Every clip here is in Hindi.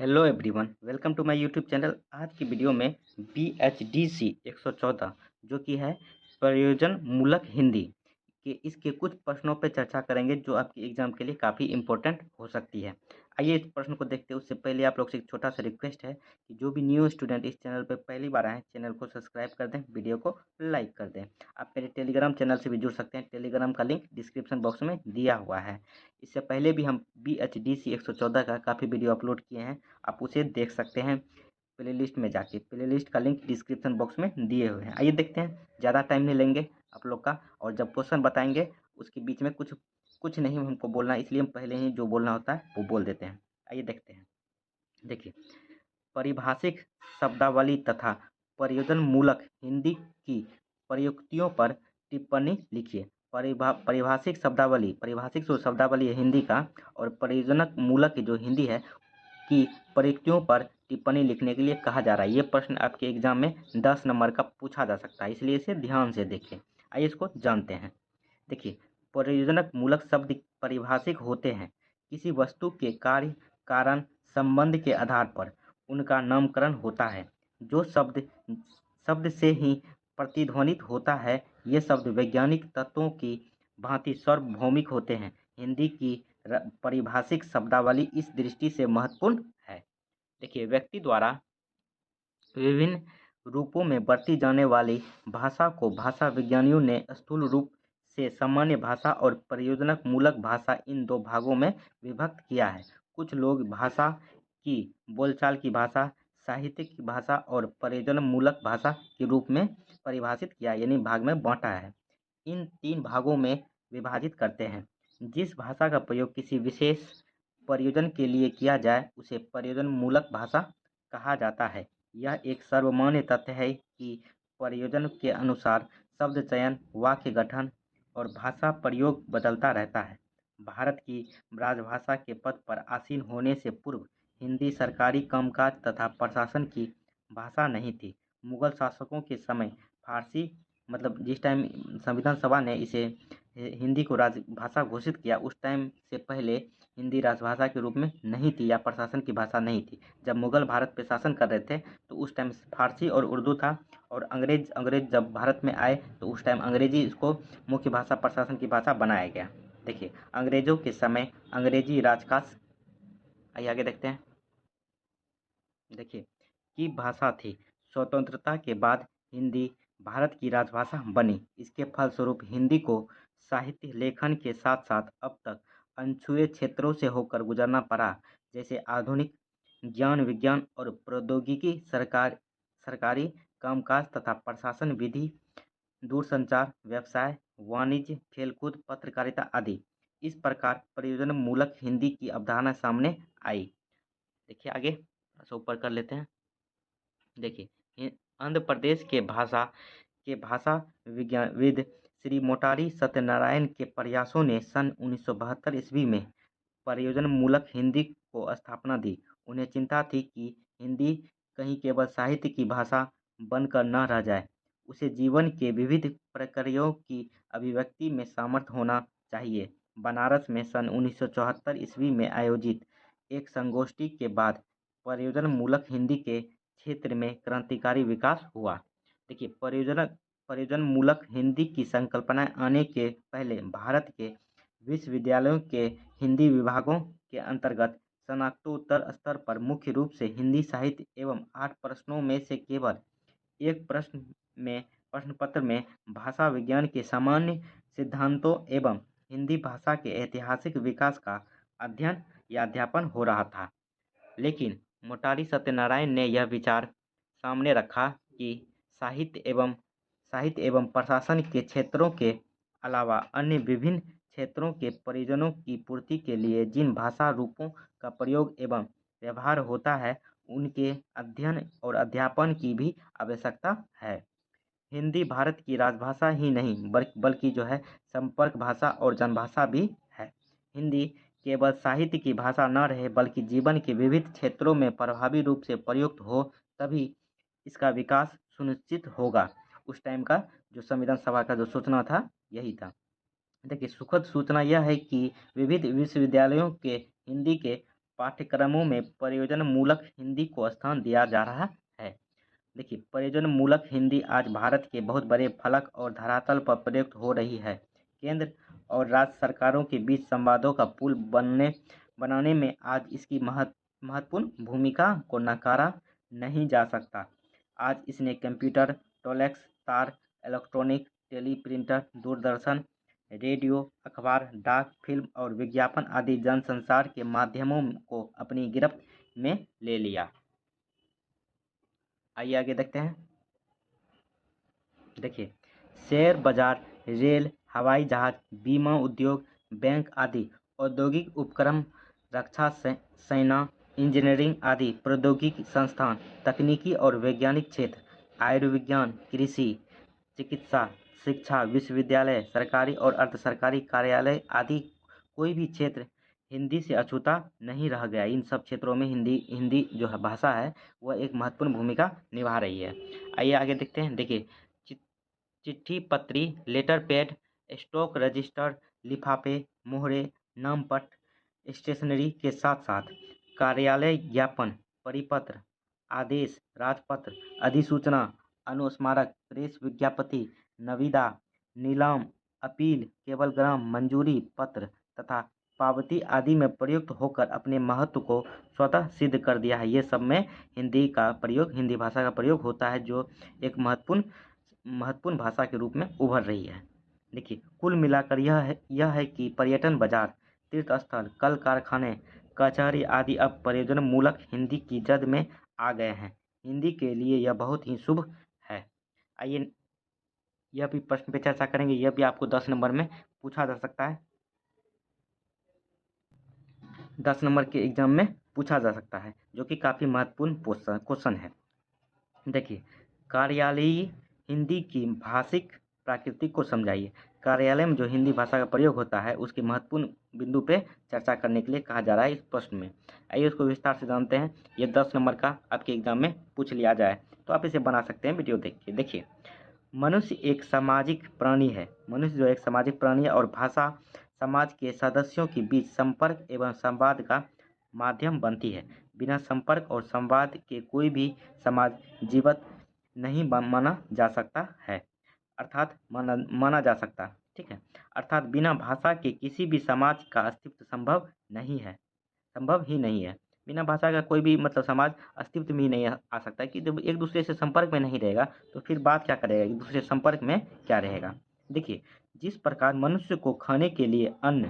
Hello everyone, welcome to my YouTube channel. आज की वीडियो में BHDC 114 जो कि है प्रयोजन मूलक हिंदी के इसके कुछ प्रश्नों पर चर्चा करेंगे जो आपके एग्जाम के लिए काफ़ी इम्पोर्टेंट हो सकती है। आइए इस प्रश्न को देखते हैं। उससे पहले आप लोग से एक छोटा सा रिक्वेस्ट है कि जो भी न्यू स्टूडेंट इस चैनल पर पहली बार आए चैनल को सब्सक्राइब कर दें, वीडियो को लाइक कर दें। आप मेरे टेलीग्राम चैनल से भी जुड़ सकते हैं, टेलीग्राम का लिंक डिस्क्रिप्शन बॉक्स में दिया हुआ है। इससे पहले भी हम BHDC 114 का काफ़ी वीडियो अपलोड किए हैं, आप उसे देख सकते हैं प्लेलिस्ट में जाके। प्लेलिस्ट का लिंक डिस्क्रिप्शन बॉक्स में दिए हुए हैं। आइए देखते हैं, ज़्यादा टाइम नहीं लेंगे आप लोग का। और जब क्वेश्चन बताएंगे उसके बीच में कुछ कुछ नहीं हमको बोलना, इसलिए हम पहले ही जो बोलना होता है वो बोल देते हैं। आइए देखते हैं। देखिए, परिभाषिक शब्दावली तथा प्रयोजन मूलक हिंदी की प्रयुक्तियों पर टिप्पणी लिखिए। परिभाषिक शब्दावली, परिभाषिक जो शब्दावली है हिंदी का, और प्रयोजनक मूलक जो हिंदी है की प्रयुक्तियों पर टिप्पणी लिखने के लिए कहा जा रहा है। ये प्रश्न आपके एग्जाम में 10 नंबर का पूछा जा सकता है, इसलिए इसे ध्यान से देखें। आइए इसको जानते हैं। देखिए, प्रयोजनक मूलक शब्द परिभाषिक होते हैं। किसी वस्तु के कार्य कारण संबंध के आधार पर उनका नामकरण होता है। जो शब्द शब्द से ही प्रतिध्वनित होता है, ये शब्द वैज्ञानिक तत्वों की भांति सार्वभौमिक होते हैं। हिंदी की परिभाषिक शब्दावली इस दृष्टि से महत्वपूर्ण है। देखिए, व्यक्ति द्वारा विभिन्न रूपों में बरती जाने वाली भाषा को भाषा विज्ञानियों ने स्थूल रूप से सामान्य भाषा और प्रयोजनक मूलक भाषा इन दो भागों में विभक्त किया है। कुछ लोग भाषा की बोलचाल की भाषा, साहित्य की भाषा और प्रयोजन मूलक भाषा के रूप में परिभाषित किया, यानी भाग में बांटा है। इन तीन भागों में विभाजित करते हैं। जिस भाषा का प्रयोग किसी विशेष प्रयोजन के लिए किया जाए उसे प्रयोजन मूलक भाषा कहा जाता है। यह एक सर्वमान्य तथ्य है कि प्रयोजन के अनुसार शब्द चयन, वाक्य गठन और भाषा प्रयोग बदलता रहता है। भारत की राजभाषा के पद पर आसीन होने से पूर्व हिंदी सरकारी कामकाज तथा प्रशासन की भाषा नहीं थी। मुगल शासकों के समय फारसी, मतलब जिस टाइम संविधान सभा ने इसे हिंदी को राजभाषा घोषित किया, उस टाइम से पहले हिंदी राजभाषा के रूप में नहीं थी या प्रशासन की भाषा नहीं थी। जब मुगल भारत पे शासन कर रहे थे तो उस टाइम फारसी और उर्दू था, और अंग्रेज जब भारत में आए तो उस टाइम अंग्रेजी इसको मुख्य भाषा, प्रशासन की भाषा बनाया गया। देखिए, अंग्रेजों के समय अंग्रेजी राजकाज, आइए आगे देखते हैं। देखिए, की भाषा थी। स्वतंत्रता के बाद हिंदी भारत की राजभाषा बनी। इसके फलस्वरूप हिंदी को साहित्य लेखन के साथ साथ अब तक अनछुए क्षेत्रों से होकर गुजरना पड़ा, जैसे आधुनिक ज्ञान विज्ञान और प्रौद्योगिकी, सरकारी कामकाज तथा प्रशासन विधि, दूरसंचार, व्यवसाय, वाणिज्य, खेलकूद, पत्रकारिता आदि। इस प्रकार प्रयोजन मूलक हिंदी की अवधारणा सामने आई। देखिए आगे, ऊपर कर लेते हैं। देखिए, आंध्र प्रदेश के भाषा विज्ञानविद श्री मोटारी सत्यनारायण के प्रयासों ने सन 1972 ईस्वी में प्रयोजन मूलक हिंदी को स्थापना दी। उन्हें चिंता थी कि हिंदी कहीं केवल साहित्य की भाषा बनकर न रह जाए, उसे जीवन के विविध प्रक्रियाओं की अभिव्यक्ति में सामर्थ्य होना चाहिए। बनारस में सन 1974 ईस्वी में आयोजित एक संगोष्ठी के बाद प्रयोजन मूलक हिंदी के क्षेत्र में क्रांतिकारी विकास हुआ। देखिए, प्रयोजन मूलक हिंदी की संकल्पना आने के पहले भारत के विश्वविद्यालयों के हिंदी विभागों के अंतर्गत स्नातकोत्तर स्तर पर मुख्य रूप से हिंदी साहित्य एवं 8 प्रश्नों में से केवल एक प्रश्न पत्र में भाषा विज्ञान के सामान्य सिद्धांतों एवं हिंदी भाषा के ऐतिहासिक विकास का अध्ययन या अध्यापन हो रहा था। लेकिन मोटारी सत्यनारायण ने यह विचार सामने रखा कि साहित्य एवं प्रशासन के क्षेत्रों के अलावा अन्य विभिन्न क्षेत्रों के परिजनों की पूर्ति के लिए जिन भाषा रूपों का प्रयोग एवं व्यवहार होता है, उनके अध्ययन और अध्यापन की भी आवश्यकता है। हिंदी भारत की राजभाषा ही नहीं बल्कि जो है संपर्क भाषा और जनभाषा भी है। हिंदी केवल साहित्य की भाषा न रहे बल्कि जीवन के विविध क्षेत्रों में प्रभावी रूप से प्रयुक्त हो, तभी इसका विकास सुनिश्चित होगा। उस टाइम का जो संविधान सभा का जो सूचना था यही था। देखिए, सुखद सूचना यह है कि विविध विश्वविद्यालयों के हिंदी के पाठ्यक्रमों में प्रयोजन मूलक हिंदी को स्थान दिया जा रहा है। देखिए, प्रयोजन मूलक हिंदी आज भारत के बहुत बड़े फलक और धरातल पर प्रयुक्त हो रही है। केंद्र और राज्य सरकारों के बीच संवादों का पुल बनाने में आज इसकी महत्वपूर्ण भूमिका को नकारा नहीं जा सकता। आज इसने कंप्यूटर, टोलेक्स, तार, इलेक्ट्रॉनिक, टेलीप्रिंटर, दूरदर्शन, रेडियो, अखबार, डाक, फिल्म और विज्ञापन आदि जनसंचार के माध्यमों को अपनी गिरफ्त में ले लिया। आइए आगे देखते हैं। देखिए, शेयर बाजार, रेल, हवाई जहाज, बीमा उद्योग, बैंक आदि औद्योगिक उपक्रम, रक्षा सेना, इंजीनियरिंग आदि प्रौद्योगिकी संस्थान, तकनीकी और वैज्ञानिक क्षेत्र, आयुर्विज्ञान, कृषि, चिकित्सा, शिक्षा, विश्वविद्यालय, सरकारी और अर्ध सरकारी कार्यालय आदि कोई भी क्षेत्र हिंदी से अछूता नहीं रह गया। इन सब क्षेत्रों में हिंदी जो है भाषा है वह एक महत्वपूर्ण भूमिका निभा रही है। आइए आगे देखते हैं। देखिए, चिट्ठी पत्री, लेटर पैड, स्टॉक रजिस्टर, लिफाफे, मोहरे, नामपत्र, स्टेशनरी के साथ साथ कार्यालय ज्ञापन, परिपत्र, आदेश, राजपत्र, अधिसूचना, अनुस्मारक, प्रेस विज्ञप्ति, नविदा, नीलाम, अपील, केबलग्राम, मंजूरी पत्र तथा पावती आदि में प्रयुक्त होकर अपने महत्व को स्वतः सिद्ध कर दिया है। ये सब में हिंदी भाषा का प्रयोग होता है, जो एक महत्वपूर्ण भाषा के रूप में उभर रही है। देखिए, कुल मिलाकर यह है कि पर्यटन बाजार, तीर्थ स्थल, कल कारखाने, कचहरी आदि अब प्रयोजन मूलक हिंदी की जद में आ गए हैं। हिंदी के लिए यह बहुत ही शुभ है। आइए, यह भी प्रश्न पे चर्चा करेंगे। यह भी आपको 10 नंबर में पूछा जा सकता है। 10 नंबर के एग्जाम में पूछा जा सकता है, जो कि काफ़ी महत्वपूर्ण क्वेश्चन है। देखिए, कार्यालयीय हिंदी की भाषिक प्रकृति को समझाइए। कार्यालय में जो हिंदी भाषा का प्रयोग होता है उसके महत्वपूर्ण बिंदु पे चर्चा करने के लिए कहा जा रहा है इस प्रश्न में। आइए उसको विस्तार से जानते हैं। ये 10 नंबर का आपके एग्जाम में पूछ लिया जाए तो आप इसे बना सकते हैं वीडियो देख के। देखिए, मनुष्य एक सामाजिक प्राणी है। मनुष्य जो एक सामाजिक प्राणी है और भाषा समाज के सदस्यों के बीच संपर्क एवं संवाद का माध्यम बनती है। बिना संपर्क और संवाद के कोई भी समाज जीवित नहीं माना जा सकता है, अर्थात माना जा सकता, ठीक है। अर्थात बिना भाषा के किसी भी समाज का अस्तित्व संभव ही नहीं है। बिना भाषा का कोई भी समाज अस्तित्व में ही नहीं आ सकता, कि जब एक दूसरे से संपर्क में नहीं रहेगा तो फिर बात क्या करेगा, एक दूसरे से संपर्क में क्या रहेगा। देखिए, जिस प्रकार मनुष्य को खाने के लिए अन्न,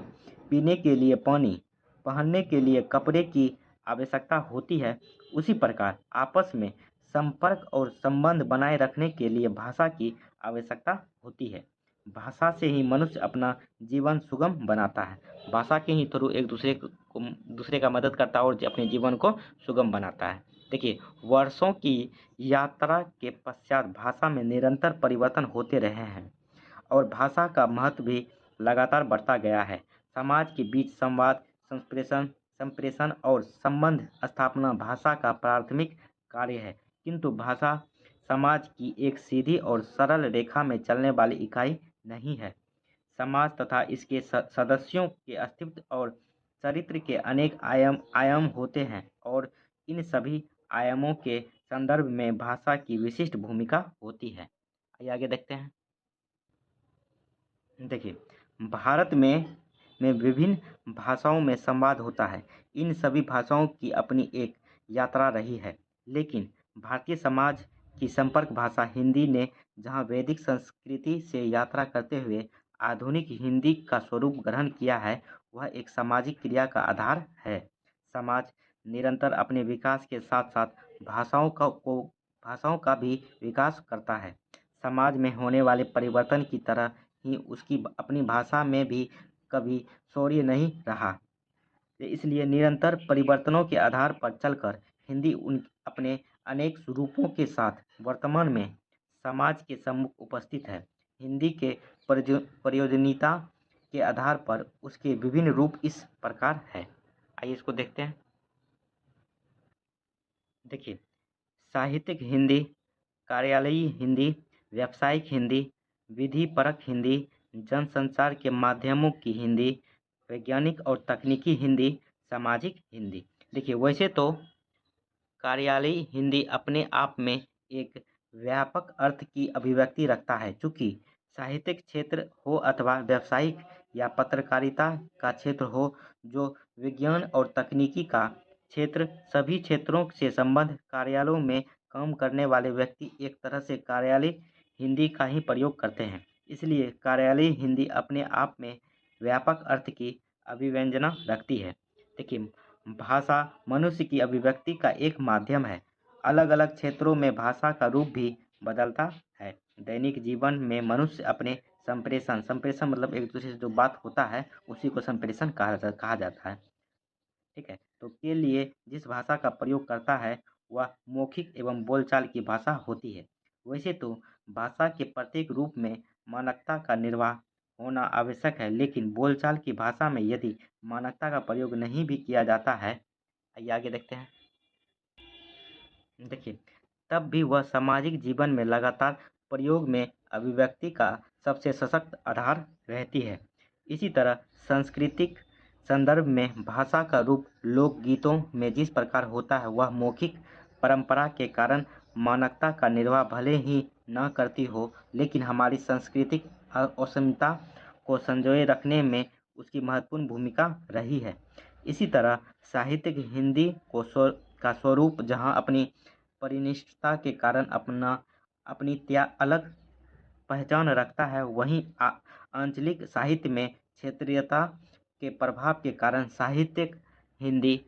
पीने के लिए पानी, पहनने के लिए कपड़े की आवश्यकता होती है, उसी प्रकार आपस में संपर्क और संबंध बनाए रखने के लिए भाषा की आवश्यकता होती है। भाषा से ही मनुष्य अपना जीवन सुगम बनाता है। भाषा के ही थ्रू एक दूसरे का मदद करता है और अपने जीवन को सुगम बनाता है। देखिए, वर्षों की यात्रा के पश्चात भाषा में निरंतर परिवर्तन होते रहे हैं और भाषा का महत्व भी लगातार बढ़ता गया है। समाज के बीच संवाद, संप्रेषण और संबंध स्थापना भाषा का प्राथमिक कार्य है, किंतु भाषा समाज की एक सीधी और सरल रेखा में चलने वाली इकाई नहीं है। समाज तथा इसके सदस्यों के अस्तित्व और चरित्र के अनेक आयाम होते हैं और इन सभी आयामों के संदर्भ में भाषा की विशिष्ट भूमिका होती है। आइए आगे देखते हैं। देखिए, भारत में विभिन्न भाषाओं में संवाद होता है। इन सभी भाषाओं की अपनी एक यात्रा रही है, लेकिन भारतीय समाज की संपर्क भाषा हिंदी ने जहां वैदिक संस्कृति से यात्रा करते हुए आधुनिक हिंदी का स्वरूप ग्रहण किया है, वह एक सामाजिक क्रिया का आधार है। समाज निरंतर अपने विकास के साथ साथ भाषाओं का भी विकास करता है। समाज में होने वाले परिवर्तन की तरह ही उसकी अपनी भाषा में भी कभी शौर्य नहीं रहा। इसलिए निरंतर परिवर्तनों के आधार पर चलकर हिंदी अपने अनेक स्वरूपों के साथ वर्तमान में समाज के सम्मुख उपस्थित है। हिंदी के प्रयोजनीयता के आधार पर उसके विभिन्न रूप इस प्रकार है। आइए इसको देखते हैं। देखिए, साहित्यिक हिंदी, कार्यालयीय हिंदी, व्यावसायिक हिंदी, विधिपरक हिंदी, जनसंचार के माध्यमों की हिंदी, वैज्ञानिक और तकनीकी हिंदी, सामाजिक हिंदी। देखिए, वैसे तो कार्यालयी हिंदी अपने आप में एक व्यापक अर्थ की अभिव्यक्ति रखता है। चूँकि साहित्यिक क्षेत्र हो अथवा व्यावसायिक या पत्रकारिता का क्षेत्र हो, जो विज्ञान और तकनीकी का क्षेत्र, सभी क्षेत्रों से संबद्ध कार्यालयों में काम करने वाले व्यक्ति एक तरह से कार्यालयी हिंदी का ही प्रयोग करते हैं। इसलिए कार्यालयी हिंदी अपने आप में व्यापक अर्थ की अभिव्यंजना रखती है। देखिए, भाषा मनुष्य की अभिव्यक्ति का एक माध्यम है। अलग-अलग क्षेत्रों में भाषा का रूप भी बदलता है। दैनिक जीवन में मनुष्य अपने संप्रेषण मतलब एक दूसरे से जो बात होता है, उसी को संप्रेषण कहा जाता है। ठीक है, तो के लिए जिस भाषा का प्रयोग करता है, वह मौखिक एवं बोलचाल की भाषा होती है। वैसे तो भाषा के प्रत्येक रूप में मानकता का निर्वाह होना आवश्यक है, लेकिन बोलचाल की भाषा में यदि मानकता का प्रयोग नहीं भी किया जाता है, आइए आगे देखते हैं। देखिए, तब भी वह सामाजिक जीवन में लगातार प्रयोग में अभिव्यक्ति का सबसे सशक्त आधार रहती है। इसी तरह सांस्कृतिक संदर्भ में भाषा का रूप लोकगीतों में जिस प्रकार होता है, वह मौखिक परंपरा के कारण मानकता का निर्वाह भले ही न करती हो, लेकिन हमारी सांस्कृतिक अस्मिता को संजोए रखने में उसकी महत्वपूर्ण भूमिका रही है। इसी तरह साहित्यिक हिंदी का स्वरूप जहाँ अपनी परिनिष्ठता के कारण अपनी अलग पहचान रखता है, वहीं आंचलिक साहित्य में क्षेत्रीयता के प्रभाव के कारण साहित्यिक हिंदी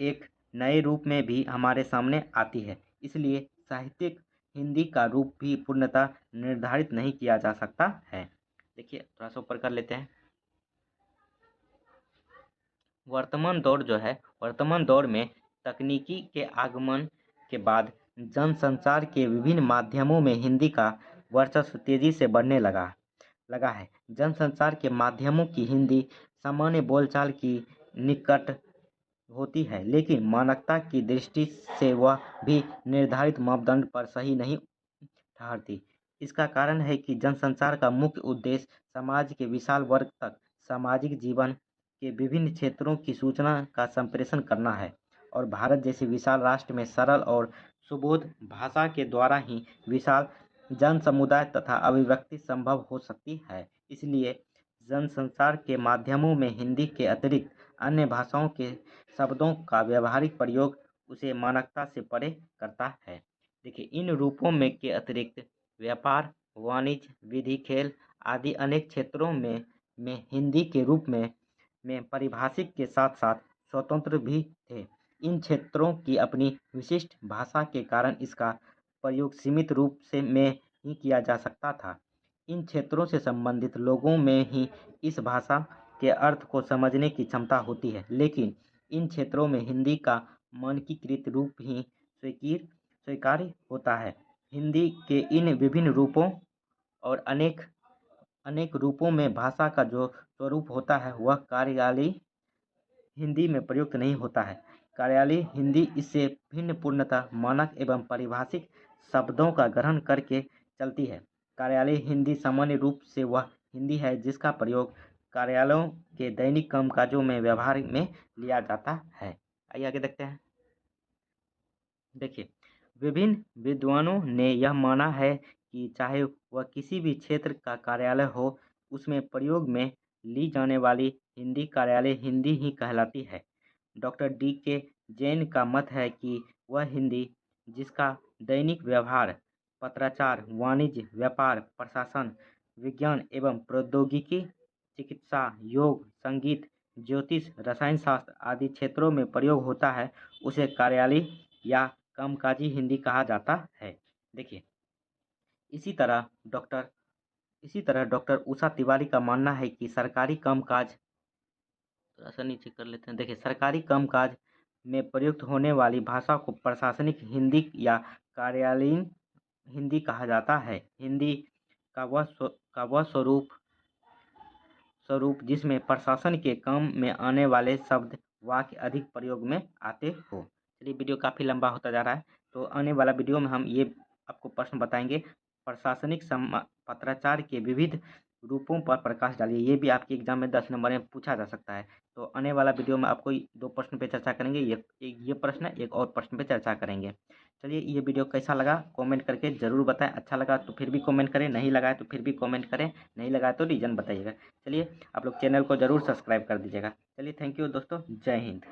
एक नए रूप में भी हमारे सामने आती है। इसलिए साहित्यिक हिंदी का रूप भी पूर्णतः निर्धारित नहीं किया जा सकता है। देखिए, थोड़ा सा ऊपर कर लेते हैं। वर्तमान दौर में तकनीकी के आगमन के बाद जनसंचार के विभिन्न माध्यमों में हिंदी का वर्चस्व तेजी से बढ़ने लगा है। जनसंचार के माध्यमों की हिंदी सामान्य बोलचाल की निकट होती है, लेकिन मानकता की दृष्टि से वह भी निर्धारित मापदंड पर सही नहीं ठहरती। इसका कारण है कि जनसंचार का मुख्य उद्देश्य समाज के विशाल वर्ग तक सामाजिक जीवन के विभिन्न क्षेत्रों की सूचना का संप्रेषण करना है, और भारत जैसे विशाल राष्ट्र में सरल और सुबोध भाषा के द्वारा ही विशाल जन समुदाय तथा अभिव्यक्ति संभव हो सकती है। इसलिए जनसंचार के माध्यमों में हिंदी के अतिरिक्त अन्य भाषाओं के शब्दों का व्यावहारिक प्रयोग उसे मानकता से परे करता है। देखिए, इन रूपों में के अतिरिक्त व्यापार, वाणिज्य, विधि, खेल आदि अनेक क्षेत्रों में हिंदी के रूप में परिभाषिक के साथ साथ स्वतंत्र भी थे। इन क्षेत्रों की अपनी विशिष्ट भाषा के कारण इसका प्रयोग सीमित रूप से में ही किया जा सकता था। इन क्षेत्रों से संबंधित लोगों में ही इस भाषा के अर्थ को समझने की क्षमता होती है, लेकिन इन क्षेत्रों में हिंदी का मानकीकृत रूप ही स्वीकार्य होता है। हिंदी के इन विभिन्न रूपों और अनेक रूपों में भाषा का जो स्वरूप होता है, वह कार्यालयी हिंदी में प्रयुक्त नहीं होता है। कार्यालयी हिंदी इससे भिन्न पूर्णतः मानक एवं पारिभाषिक शब्दों का ग्रहण करके चलती है। कार्यालयी हिंदी सामान्य रूप से वह हिंदी है जिसका प्रयोग कार्यालयों के दैनिक कामकाजों में व्यवहार में लिया जाता है। आइए आगे देखते हैं। देखिए, विभिन्न विद्वानों ने यह माना है कि चाहे वह किसी भी क्षेत्र का कार्यालय हो, उसमें प्रयोग में ली जाने वाली हिंदी कार्यालय हिंदी ही कहलाती है। Doctor D.K. जैन का मत है कि वह हिंदी जिसका दैनिक व्यवहार, पत्राचार, वाणिज्य, व्यापार, प्रशासन, विज्ञान एवं प्रौद्योगिकी, चिकित्सा, योग, संगीत, ज्योतिष, रसायन शास्त्र आदि क्षेत्रों में प्रयोग होता है, उसे कार्यालयी या कामकाजी हिंदी कहा जाता है। देखिए, इसी तरह डॉक्टर उषा तिवारी का मानना है कि सरकारी कामकाज, थोड़ा सा नीचे कर लेते हैं। देखिए, सरकारी कामकाज में प्रयुक्त होने वाली भाषा को प्रशासनिक हिंदी या कार्यालयीन हिंदी कहा जाता है। हिंदी का वह स्वरूप जिसमें प्रशासन के काम में आने वाले शब्द वाक्य अधिक प्रयोग में आते हो। चलिए, वीडियो काफ़ी लंबा होता जा रहा है, तो आने वाला वीडियो में हम ये आपको प्रश्न बताएंगे। प्रशासनिक पत्राचार के विविध रूपों पर प्रकाश डालिए। ये भी आपके एग्जाम में 10 नंबर में पूछा जा सकता है। तो आने वाला वीडियो में आपको 2 प्रश्न पे चर्चा करेंगे, ये प्रश्न, एक और प्रश्न पे चर्चा करेंगे। चलिए, ये वीडियो कैसा लगा कमेंट करके ज़रूर बताएं। अच्छा लगा तो फिर भी कमेंट करें, नहीं लगा तो फिर भी कमेंट करें, नहीं लगा तो रीज़न बताइएगा। चलिए, आप लोग चैनल को ज़रूर सब्सक्राइब कर दीजिएगा। चलिए, थैंक यू दोस्तों, जय हिंद।